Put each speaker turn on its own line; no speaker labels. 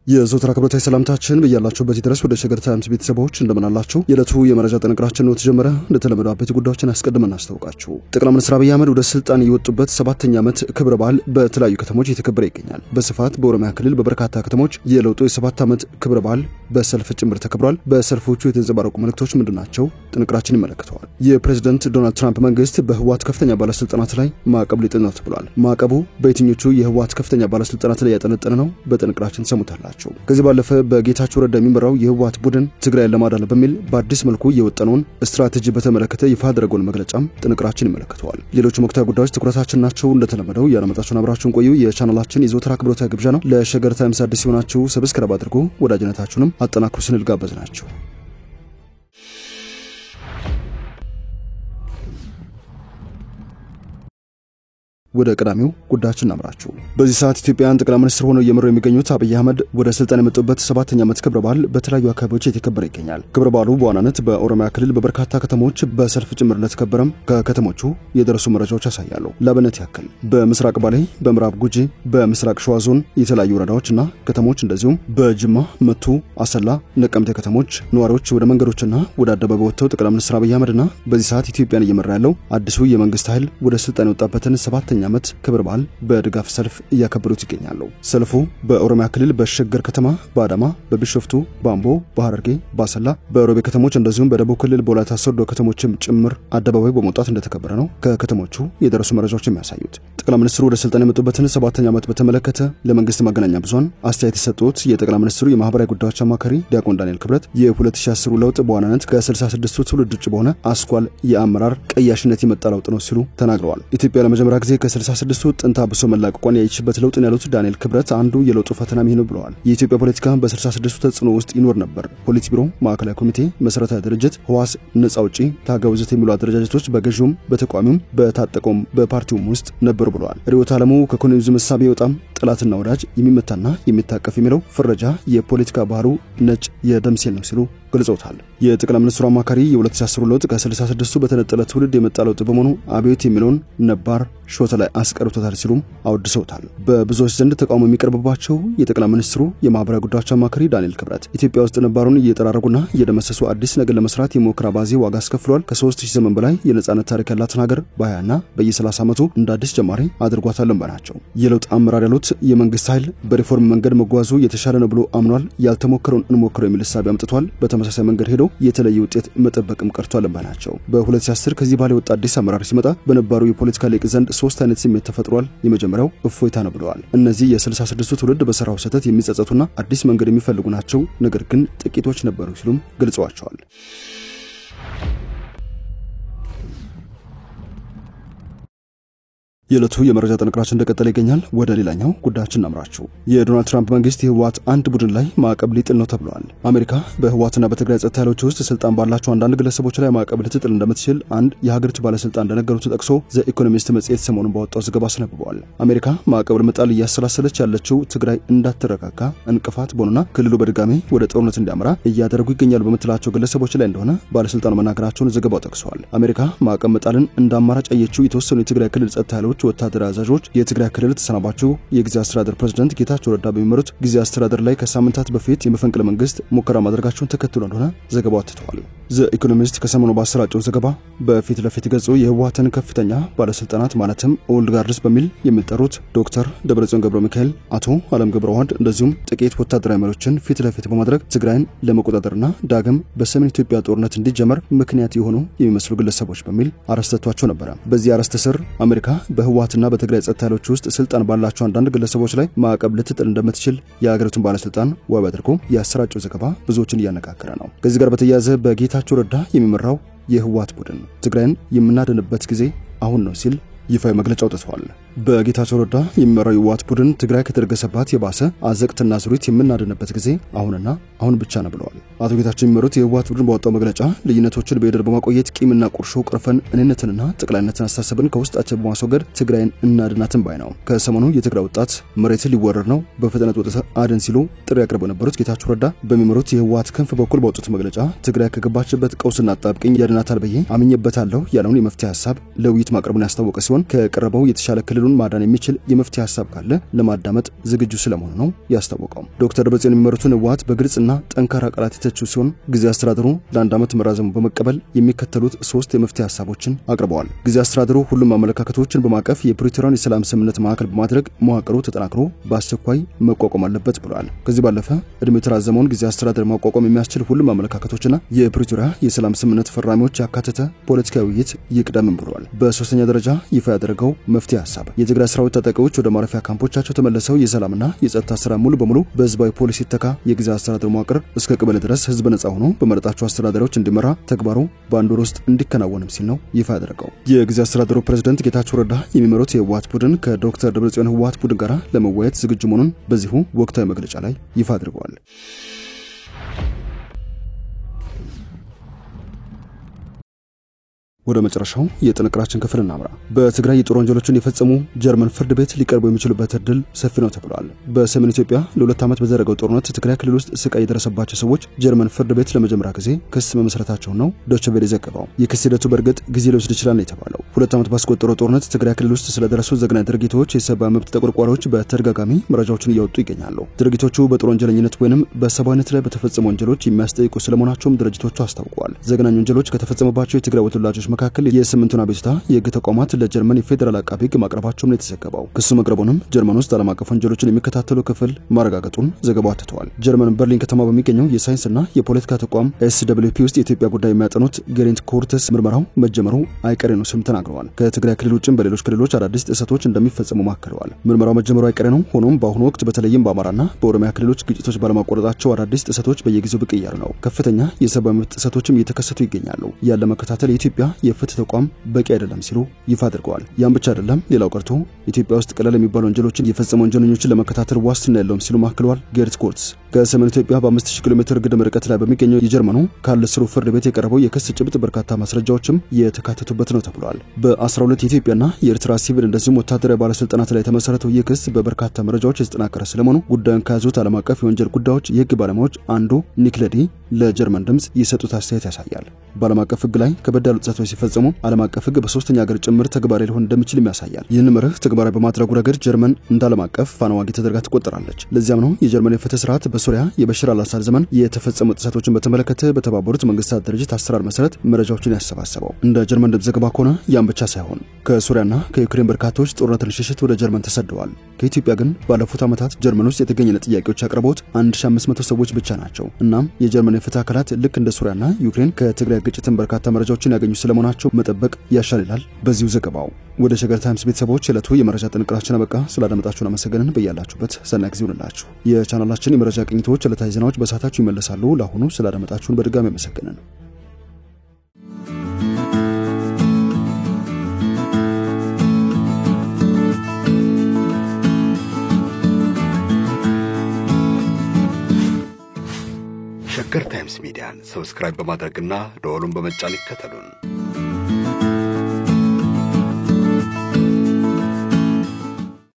የዘወትር አክብሮታዊ ሰላምታችን በያላችሁበት ድረስ ወደ ሸገር ታይምስ ቤተሰቦች እንደምን አላችሁ? የዕለቱ የመረጃ ጥንቅራችን ነው ተጀመረ። እንደተለመደው አበይት ጉዳዮችን አስቀድመን እናስታውቃችሁ። ጠቅላይ ሚኒስትር አብይ አህመድ ወደ ስልጣን የወጡበት 7ኛ ዓመት ክብረ በዓል በተለያዩ ከተሞች እየተከበረ ይገኛል። በስፋት በኦሮሚያ ክልል በበርካታ ከተሞች የለውጡ የ7 ዓመት ክብረ በዓል በሰልፍ ጭምር ተከብሯል። በሰልፎቹ የተንጸባረቁ መልእክቶች ምንድናቸው? ጥንቅራችን ይመለከተዋል። የፕሬዝዳንት ዶናልድ ትራምፕ መንግስት በህወሓት ከፍተኛ ባለስልጣናት ላይ ማዕቀብ ሊጥል ነው ተብሏል። ማዕቀቡ በየትኞቹ የህወሓት ከፍተኛ ባለስልጣናት ላይ ያጠነጠነ ነው? በጥንቅራችን ሰሙታላችሁ። ከዚህ ባለፈ በጌታቸው ረዳ የሚመራው የህወሓት ቡድን ትግራይን ለማዳን በሚል በአዲስ መልኩ የወጠነውን ስትራቴጂ በተመለከተ ይፋ ያደረገውን መግለጫም ጥንቅራችን ይመለከተዋል። ሌሎች ወቅታዊ ጉዳዮች ትኩረታችን ናቸው። እንደተለመደው ያለመጣችሁን አብራችሁን ቆዩ። የቻናላችን የዘወትር አክብሮታዊ ግብዣ ነው። ለሸገር ታይምስ አዲስ የሆናችሁ ሰብስክራይብ አድርጉ። ወዳጅነታችሁንም አጠናክሩ ስንል ጋበዝናችሁ። ወደ ቀዳሚው ጉዳያችን እናምራችሁ። በዚህ ሰዓት ኢትዮጵያን ጠቅላይ ሚኒስትር ሆነው እየመሩ የሚገኙት አብይ አህመድ ወደ ስልጣን የመጡበት 7ኛ ዓመት ክብረ በዓል በተለያዩ አካባቢዎች እየተከበረ ይገኛል። ክብረ በዓሉ በዋናነት በኦሮሚያ ክልል በበርካታ ከተሞች በሰልፍ ጭምር እንደተከበረም ከከተሞቹ የደረሱ መረጃዎች ያሳያሉ። ለአብነት ያክል በምስራቅ ባሌ፣ በምዕራብ ጉጂ፣ በምስራቅ ሸዋ ዞን የተለያዩ ወረዳዎችና ከተሞች እንደዚሁም በጅማ፣ መቱ፣ አሰላ፣ ነቀምቴ ከተሞች ነዋሪዎች ወደ መንገዶችና ወደ አደባባይ ወጥተው ጠቅላይ ሚኒስትር አብይ አህመድና በዚህ ሰዓት ኢትዮጵያን እየመራ ያለው አዲሱ የመንግስት ኃይል ወደ ስልጣን የወጣበትን 7ኛ ዓመት ክብረ በዓል በድጋፍ ሰልፍ እያከበሩት ይገኛሉ። ሰልፉ በኦሮሚያ ክልል በሸገር ከተማ፣ በአዳማ፣ በቢሾፍቱ፣ በአምቦ፣ በሐረርጌ፣ በአሰላ፣ በሮቤ ከተሞች እንደዚሁም በደቡብ ክልል በወላይታ ሶዶ ከተሞችም ጭምር አደባባይ በመውጣት እንደተከበረ ነው ከከተሞቹ የደረሱ መረጃዎች የሚያሳዩት። ጠቅላይ ሚኒስትሩ ወደ ስልጣን የመጡበትን 7ኛ ዓመት በተመለከተ ለመንግስት መገናኛ ብዙሃን አስተያየት የሰጡት የጠቅላይ ሚኒስትሩ የማህበራዊ ጉዳዮች አማካሪ ዲያቆን ዳንኤል ክብረት የ2010 ለውጥ በዋናነት ከ66ቱ ትውልድ ውጭ በሆነ አስኳል የአመራር ቀያሽነት የመጣ ለውጥ ነው ሲሉ ተናግረዋል። ኢትዮጵያ ለመጀመሪያ ጊዜ ከ66ቱ ጥንታ ብሶ መላቀቋን ያይችበት ለውጥ ነው ያሉት ዳንኤል ክብረት አንዱ የለውጡ ፈተና ይሄ ነው ብለዋል። የኢትዮጵያ ፖለቲካ በ66ቱ ተጽዕኖ ውስጥ ይኖር ነበር። ፖሊት ቢሮ፣ ማዕከላዊ ኮሚቴ፣ መሰረታዊ ድርጅት፣ ህዋስ፣ ነጻ አውጪ፣ ታጋይ ወዘተ የሚሉ አደረጃጀቶች በገዥውም በተቋሚውም በታጠቀውም በፓርቲውም ውስጥ ነበሩ ብለዋል። ርዕዮተ ዓለሙ ከኮሎኒዝም እሳቤ የወጣም ጠላትና ወዳጅ የሚመታና የሚታቀፍ የሚለው ፍረጃ የፖለቲካ ባህሩ ነጭ የደም ሴል ነው ሲሉ ገልጸውታል። የጠቅላይ ሚኒስትሩ አማካሪ የ2010 ለውጥ ከ66ቱ በተነጠለ ትውልድ የመጣ ለውጥ በመሆኑ አብዮት የሚለውን ነባር ሾተ ላይ አስቀርቶታል ሲሉም አወድሰውታል። በብዙዎች ዘንድ ተቃውሞ የሚቀርብባቸው የጠቅላይ ሚኒስትሩ የማህበራዊ ጉዳዮች አማካሪ ዳንኤል ክብረት ኢትዮጵያ ውስጥ ነባሩን እየጠራረጉና እየደመሰሱ አዲስ ነገር ለመስራት የሞከረ አባዜ ዋጋ አስከፍሏል። ከ3000 ዘመን በላይ የነጻነት ታሪክ ያላትን ሀገር በ20ና በየ30 ዓመቱ እንደ አዲስ ጀማሪ አድርጓታል ባናቸው። የለውጥ አመራር ያሉት የመንግስት ኃይል በሪፎርም መንገድ መጓዙ የተሻለ ነው ብሎ አምኗል። ያልተሞከረውን እንሞክረው የሚል ሐሳብ አምጥቷል። በተመሳሳይ መንገድ ሄደው የተለየ ውጤት መጠበቅም ቀርቷል ባናቸው። በ2010 ከዚህ በኋላ የወጣ አዲስ አመራር ሲመጣ በነባሩ የፖለቲካ ሊቅ ዘንድ 3 አይነት ስሜት ተፈጥሯል። የመጀመሪያው እፎይታ ነው ብለዋል። እነዚህ የ66ቱ ትውልድ በሰራው ስህተት የሚጸጸቱና አዲስ መንገድ የሚፈልጉ ናቸው፣ ነገር ግን ጥቂቶች ነበሩ ሲሉም ገልጸዋቸዋል። የዕለቱ የመረጃ ጥንቅራችን እንደቀጠለ ይገኛል። ወደ ሌላኛው ጉዳያችን እናምራችሁ። የዶናልድ ትራምፕ መንግስት የህወሓት አንድ ቡድን ላይ ማዕቀብ ሊጥል ነው ተብሏል። አሜሪካ በህወሓትና በትግራይ ጸጥታ ኃይሎች ውስጥ ስልጣን ባላቸው አንዳንድ ግለሰቦች ላይ ማዕቀብ ልትጥል እንደምትችል አንድ የሀገሪቱ ባለስልጣን እንደነገሩት ጠቅሶ ዘ ኢኮኖሚስት መጽሔት ሰሞኑን ባወጣው ዘገባ አስነብበዋል። አሜሪካ ማዕቀብ ለመጣል እያሰላሰለች ያለችው ትግራይ እንዳትረጋጋ እንቅፋት በሆኑና ክልሉ በድጋሚ ወደ ጦርነት እንዲያመራ እያደረጉ ይገኛሉ በምትላቸው ግለሰቦች ላይ እንደሆነ ባለስልጣኑ መናገራቸውን ዘገባው ጠቅሷል። አሜሪካ ማዕቀብ መጣልን እንደ አማራጭ ያየችው የተወሰኑ የትግራይ ክልል ጸጥታ ኃይሎች ወታደራዊ አዛዦች የትግራይ ክልል ተሰናባቹ የጊዜያዊ አስተዳደር ፕሬዝዳንት ጌታቸው ረዳ በሚመሩት ጊዜያዊ አስተዳደር ላይ ከሳምንታት በፊት የመፈንቅለ መንግስት ሙከራ ማድረጋቸውን ተከትሎ እንደሆነ ዘገባው አትተዋል። ዘ ኢኮኖሚስት ከሰሞኑ ባሰራጨው ዘገባ በፊት ለፊት ገጹ የህወሓትን ከፍተኛ ባለስልጣናት ማለትም ኦልድ ጋርድስ በሚል የሚጠሩት ዶክተር ደብረጽዮን ገብረ ሚካኤል፣ አቶ አለም ገብረዋህድ እንደዚሁም ጥቂት ወታደራዊ መሪዎችን ፊት ለፊት በማድረግ ትግራይን ለመቆጣጠርና ዳግም በሰሜን ኢትዮጵያ ጦርነት እንዲጀመር ምክንያት የሆኑ የሚመስሉ ግለሰቦች በሚል አረስተቷቸው ነበር። በዚህ አረስተ ስር አሜሪካ በህወሓትና በትግራይ ጸጥታ ኃይሎች ውስጥ ስልጣን ባላቸው አንዳንድ ግለሰቦች ላይ ማዕቀብ ልትጥል እንደምትችል የሀገሪቱን ባለስልጣን ዋቢ አድርጎ ያሰራጨው ዘገባ ብዙዎችን እያነጋገረ ነው። ከዚህ ጋር በተያያዘ በጌታቸው ረዳ የሚመራው የህወሓት ቡድን ትግራይን የምናድንበት ጊዜ አሁን ነው ሲል ይፋዊ መግለጫ አውጥቷል። በጌታቸው ረዳ የሚመራው የህወሓት ቡድን ትግራይ ከተደረገባት የባሰ አዘቅትና ዙሪት የምናድንበት ጊዜ አሁንና አሁን ብቻ ነው ብለዋል። አቶ ጌታቸው የሚመሩት የህወሓት ቡድን ባወጣው መግለጫ ልዩነቶችን በይደር በማቆየት ቂምና ቁርሾ ቀርፈን እኔነትንና ጠቅላይነትን አስተሳሰብን ከውስጣችን በማስወገድ ትግራይን እናድናትን ባይ ነው። ከሰሞኑ የትግራይ ወጣት መሬት ሊወረር ነው በፍጥነት ወጥተ አድን ሲሉ ጥሪ ያቀርበው የነበሩት ጌታቸው ረዳ በሚመሩት የህወሓት ክንፍ በኩል ባወጡት መግለጫ ትግራይ ከገባችበት ቀውስና አጣብቂኝ ያድናታል ብዬ አምኜበታለሁ ያለውን የመፍትሄ ሐሳብ ለውይይት ማቅረቡን ያስታወቀ ሲሆን ከቀረበው የተሻለ ክልሉን ማዳን የሚችል የመፍትሄ ሐሳብ ካለ ለማዳመጥ ዝግጁ ስለመሆኑ ነው ያስታወቀው። ዶክተር ደብረጽዮን የሚመሩትን ህወሓት በግልጽና ጠንካራ ቃላት የተቹ ሲሆን ጊዜ አስተዳደሩ ለአንድ ዓመት መራዘሙ በመቀበል የሚከተሉት 3 የመፍትሄ ሐሳቦችን አቅርበዋል። ጊዜ አስተዳደሩ ሁሉም አመለካከቶችን በማቀፍ የፕሪቶሪያን የሰላም ስምምነት ማዕከል በማድረግ መዋቅሩ ተጠናክሮ በአስቸኳይ መቋቋም አለበት ብለዋል። ከዚህ ባለፈ እድሜ የተራዘመውን ጊዜ አስተዳደር ማቋቋም የሚያስችል ሁሉም አመለካከቶችና የፕሪቶሪያ የሰላም ስምምነት ፈራሚዎች ያካተተ ፖለቲካዊ ውይይት ይቅደም ብለዋል። በሶስተኛ ደረጃ ይፋ ያደረገው መፍትሄ ሐሳብ የትግራይ ሰራዊት ታጣቂዎች ወደ ማረፊያ ካምፖቻቸው ተመልሰው የሰላምና የጸጥታ ስራ ሙሉ በሙሉ በህዝባዊ ፖሊስ ይተካ፣ የጊዜ አስተዳደር መዋቅር እስከ ቀበሌ ድረስ ህዝብ ነጻ ሆኖ በመረጣቸው አስተዳዳሪዎች እንዲመራ ተግባሩ በአንድ ወር ውስጥ እንዲከናወንም ሲል ነው ይፋ ያደረገው። የጊዜ አስተዳደሩ ፕሬዝዳንት ጌታቸው ረዳ የሚመሩት የህወሓት ቡድን ከዶክተር ደብረጽዮን ህወሓት ቡድን ጋር ለመወያየት ዝግጁ መሆኑን በዚሁ ወቅታዊ መግለጫ ላይ ይፋ አድርገዋል። ወደ መጨረሻው የጥንቅራችን ክፍል እናምራ። በትግራይ የጦር ወንጀሎችን የፈጸሙ ጀርመን ፍርድ ቤት ሊቀርቡ የሚችሉበት እድል ሰፊ ነው ተብሏል። በሰሜን ኢትዮጵያ ለ2 ዓመት በዘረገው ጦርነት ትግራይ ክልል ውስጥ ስቃይ የደረሰባቸው ሰዎች ጀርመን ፍርድ ቤት ለመጀመሪያ ጊዜ ክስ መመስረታቸውን ነው ዶይቼ ቬለ ዘገበው። የክስ ሂደቱ በእርግጥ ጊዜ ሊወስድ ይችላል የተባለው 2 ዓመት ባስቆጠረው ጦርነት ትግራይ ክልል ውስጥ ስለደረሱ ዘግናኝ ድርጊቶች የሰብአዊ መብት ተቆርቋሪዎች በተደጋጋሚ መረጃዎችን እያወጡ ይገኛሉ። ድርጊቶቹ በጦር ወንጀለኝነት ወይንም በሰብአዊነት ላይ በተፈጸሙ ወንጀሎች የሚያስጠይቁ ስለመሆናቸውም ድርጅቶቹ አስታውቀዋል። ዘግናኝ ወንጀሎች ከተፈጸመባቸው የትግራይ ወላጆች መካከል የስምንቱን አቤቱታ የህግ ተቋማት ለጀርመን የፌዴራል አቃቤ ህግ ማቅረባቸውን ነው የተዘገበው። ክሱ መቅረቡንም ጀርመን ውስጥ ዓለም አቀፍ ወንጀሎችን የሚከታተሉ ክፍል ማረጋገጡን ዘገባው አትተዋል። ጀርመን በርሊን ከተማ በሚገኘው የሳይንስና የፖለቲካ ተቋም SWP ውስጥ የኢትዮጵያ ጉዳይ የሚያጠኑት ጌሪንት ኮርተስ ምርመራው መጀመሩ አይቀሬ ነው ሲሉ ተናግረዋል። ከትግራይ ክልል ውጭም በሌሎች ክልሎች አዳዲስ ጥሰቶች እንደሚፈጸሙ ማከለዋል። ምርመራው መጀመሩ አይቀሬ ነው። ሆኖም በአሁኑ ወቅት በተለይም በአማራና በኦሮሚያ ክልሎች ግጭቶች ባለማቋረጣቸው አዳዲስ ጥሰቶች በየጊዜው ብቅ እያሉ ነው። ከፍተኛ የሰብአዊ መብት ጥሰቶችም እየተከሰቱ ይገኛሉ። ያለ መከታተል የኢትዮጵያ የፍትህ ተቋም በቂ አይደለም ሲሉ ይፋ አድርገዋል። ያን ብቻ አይደለም፣ ሌላው ቀርቶ ኢትዮጵያ ውስጥ ቀላል የሚባሉ ወንጀሎችን የፈጸሙ ወንጀለኞችን ለመከታተል ዋስትና የለውም ሲሉ ማክለዋል። ጌሪንት ኮርተስ ከሰሜን ኢትዮጵያ በ5000 ኪሎ ሜትር ግድም ርቀት ላይ በሚገኘው የጀርመኑ ካርልስሩ ፍርድ ቤት የቀረበው የክስ ጭብጥ በርካታ ማስረጃዎችም የተካተቱበት ነው ተብሏል። በ12 የኢትዮጵያና የኤርትራ ሲቪል እንደዚሁም ወታደራዊ ባለስልጣናት ላይ የተመሰረተው ይህ ክስ በበርካታ መረጃዎች የተጠናከረ ስለመሆኑ ጉዳዩን ከያዙት ዓለም አቀፍ የወንጀል ጉዳዮች የህግ ባለሙያዎች አንዱ ኒክ ሌዲ ለጀርመን ድምጽ የሰጡት አስተያየት ያሳያል። በዓለም አቀፍ ህግ ላይ ከበድ ያሉ ጥሰቶች ሲፈጸሙ ዓለም አቀፍ ህግ በሶስተኛ ሀገር ጭምር ተግባራዊ ሊሆን እንደሚችል ያሳያል። ይህን መርህ ተግባራዊ በማድረጉ ረገድ ጀርመን እንደ ዓለም አቀፍ ፋናዋጊ ተደርጋ ትቆጠራለች። ለዚያም ነው የጀርመን የፍትህ ስርዓት በሶሪያ የበሽር አልአሳድ ዘመን የተፈጸሙ ጥሰቶችን በተመለከተ በተባበሩት መንግስታት ድርጅት አሰራር መሰረት መረጃዎችን ያሰባሰበው። እንደ ጀርመን ድምጽ ዘገባ ከሆነ ያን ብቻ ሳይሆን ከሶሪያና ከዩክሬን በርካቶች ጦርነትን ለመሸሽ ወደ ጀርመን ተሰደዋል። ከኢትዮጵያ ግን ባለፉት ዓመታት ጀርመን ውስጥ የተገኘ ጥያቄዎች ያቀረቡት 1500 ሰዎች ብቻ ናቸው። እናም የጀርመን የፍትህ አካላት ልክ እንደ ሶሪያና ዩክሬን ከትግራይ ግጭትን በርካታ መረጃዎችን ያገኙ ስለመሆናቸው መጠበቅ ያሻልላል። በዚሁ ዘገባው ወደ ሸገር ታይምስ ቤተሰቦች የዕለቱ የመረጃ ጥንቅራችን አበቃ። ስላደመጣችሁን አመሰግነን። በያላችሁበት ሰናይ ጊዜ ይሁንላችሁ። የቻናላችን የመረጃ ቅኝቶች ዕለታዊ ዜናዎች በሰዓታችሁ ይመለሳሉ። ለአሁኑ ስላደመጣችሁን በድጋሚ አመሰግነን።
ሸገር ታይምስ ሚዲያን ሰብስክራይብ በማድረግና ደወሉን በመጫን ይከተሉን።